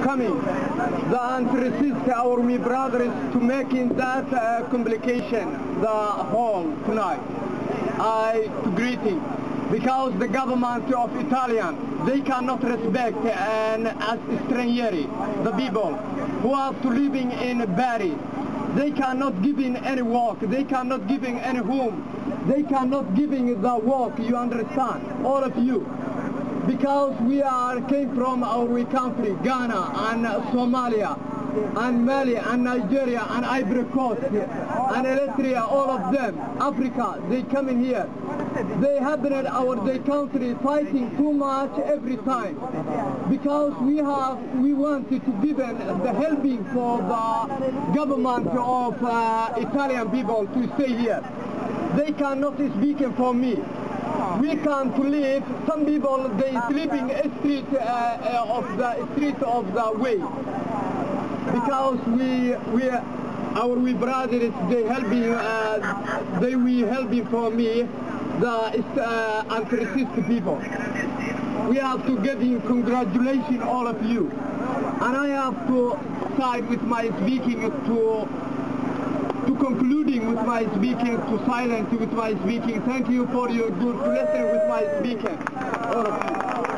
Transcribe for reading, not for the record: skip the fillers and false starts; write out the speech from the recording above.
coming, the anti-resist our me brothers to making that complication the hall tonight. I greeting because the government of Italian, they cannot respect and as strangeri, the people who are to living in Bari. They cannot giving any work, they cannot giving any home, they cannot giving the work, you understand, all of you. Because we came from our country, Ghana and Somalia and Mali and Nigeria and Ivory Coast and Eritrea, all of them, Africa, they come in here. They have been at their country fighting too much every time because we wanted to give them the helping for the government of Italian people to stay here. They cannot speak for me. We can't live. Some people they sleeping street of the way because we brothers they helping for me the anti-racist people. We have to give you congratulations all of you, and I have to side with my speaking to concluding with my speaking, to silence with my speaking. Thank you for your good listening with my speaking, all of you.